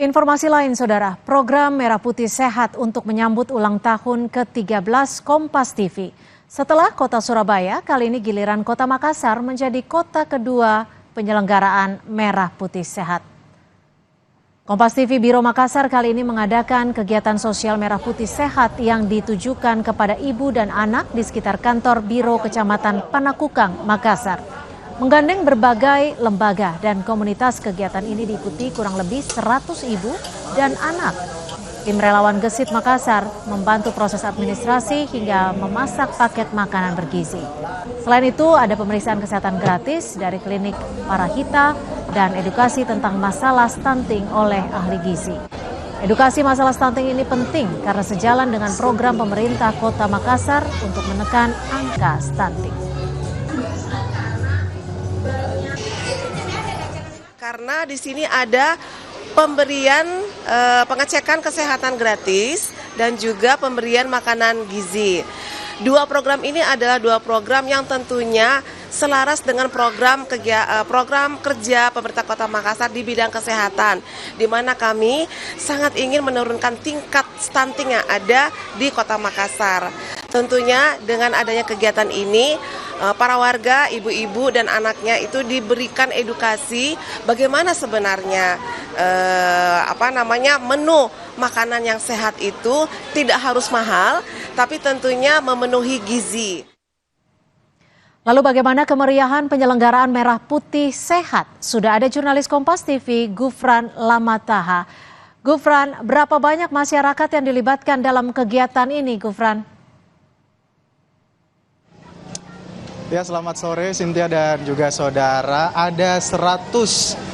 Informasi lain, Saudara, program Merah Putih Sehat untuk menyambut ulang tahun ke-13 Kompas TV. Setelah kota Surabaya, kali ini giliran kota Makassar menjadi kota kedua penyelenggaraan Merah Putih Sehat. Kompas TV Biro Makassar kali ini mengadakan kegiatan sosial Merah Putih Sehat yang ditujukan kepada ibu dan anak di sekitar kantor Biro Kecamatan Panakukang, Makassar. Menggandeng berbagai lembaga dan komunitas, kegiatan ini diikuti kurang lebih 100 ibu dan anak. Tim relawan Gesit Makassar membantu proses administrasi hingga memasak paket makanan bergizi. Selain itu ada pemeriksaan kesehatan gratis dari klinik Parahita dan edukasi tentang masalah stunting oleh ahli gizi. Edukasi masalah stunting ini penting karena sejalan dengan program pemerintah Kota Makassar untuk menekan angka stunting. Karena di sini ada pemberian pengecekan kesehatan gratis dan juga pemberian makanan gizi. Dua program ini adalah dua program yang tentunya selaras dengan program kerja pemerintah Kota Makassar di bidang kesehatan, di mana kami sangat ingin menurunkan tingkat stunting yang ada di Kota Makassar. Tentunya dengan adanya kegiatan ini, para warga, ibu-ibu dan anaknya itu diberikan edukasi bagaimana sebenarnya menu makanan yang sehat itu tidak harus mahal, tapi tentunya memenuhi gizi. Lalu bagaimana kemeriahan penyelenggaraan Merah Putih Sehat? Sudah ada jurnalis Kompas TV Gufran Lamataha. Gufran, berapa banyak masyarakat yang dilibatkan dalam kegiatan ini, Gufran? Ya, selamat sore Cynthia dan juga saudara. Ada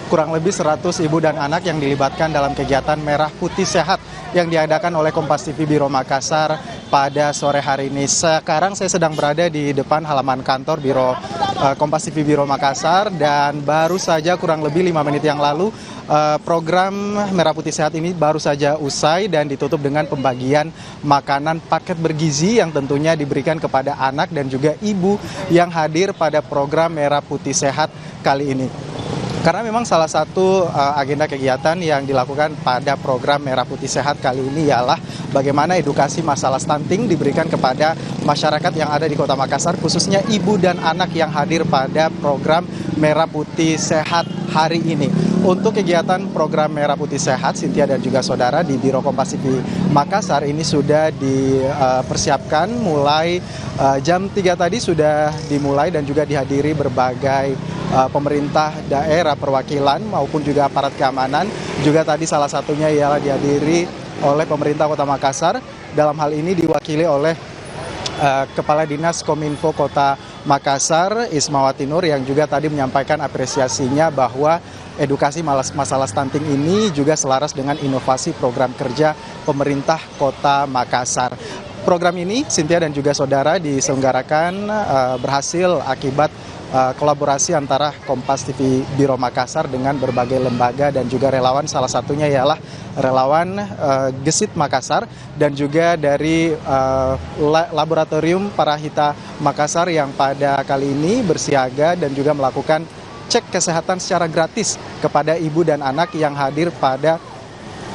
kurang lebih 100 ibu dan anak yang dilibatkan dalam kegiatan Merah Putih Sehat yang diadakan oleh Kompas TV Biro Makassar pada sore hari ini. Sekarang saya sedang berada di depan halaman kantor Biro Kompas TV Biro Makassar dan baru saja kurang lebih 5 menit yang lalu program Merah Putih Sehat ini baru saja usai dan ditutup dengan pembagian makanan paket bergizi yang tentunya diberikan kepada anak dan juga ibu yang hadir pada program Merah Putih Sehat kali ini. Karena memang salah satu agenda kegiatan yang dilakukan pada program Merah Putih Sehat kali ini ialah bagaimana edukasi masalah stunting diberikan kepada masyarakat yang ada di Kota Makassar, khususnya ibu dan anak yang hadir pada program Merah Putih Sehat hari ini. Untuk kegiatan program Merah Putih Sehat, Cynthia dan juga saudara, di Biro Kompas TV Makassar ini sudah dipersiapkan mulai jam 3 tadi sudah dimulai dan juga dihadiri berbagai pemerintah daerah, perwakilan maupun juga aparat keamanan. Juga tadi salah satunya ialah dihadiri oleh pemerintah Kota Makassar. Dalam hal ini diwakili oleh Kepala Dinas Kominfo Kota Makassar, Ismawati Nur, yang juga tadi menyampaikan apresiasinya bahwa edukasi masalah stunting ini juga selaras dengan inovasi program kerja pemerintah Kota Makassar. Program ini, Cynthia dan juga saudara, diselenggarakan berhasil akibat kolaborasi antara Kompas TV Biro Makassar dengan berbagai lembaga dan juga relawan. Salah satunya ialah relawan Gesit Makassar dan juga dari Laboratorium Parahita Makassar yang pada kali ini bersiaga dan juga melakukan cek kesehatan secara gratis kepada ibu dan anak yang hadir pada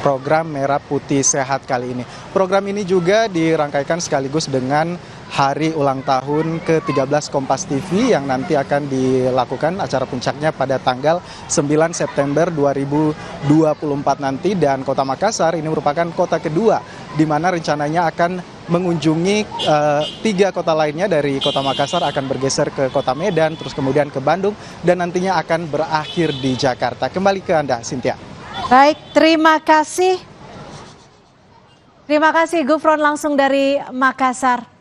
program Merah Putih Sehat kali ini. Program ini juga dirangkaikan sekaligus dengan hari ulang tahun ke-13 Kompas TV yang nanti akan dilakukan acara puncaknya pada tanggal 9 September 2024 nanti, dan Kota Makassar ini merupakan kota kedua di mana rencananya akan mengunjungi 3 kota lainnya dari Kota Makassar, akan bergeser ke Kota Medan, terus kemudian ke Bandung, dan nantinya akan berakhir di Jakarta. Kembali ke Anda, Cynthia. Baik, terima kasih. Terima kasih Gufron langsung dari Makassar.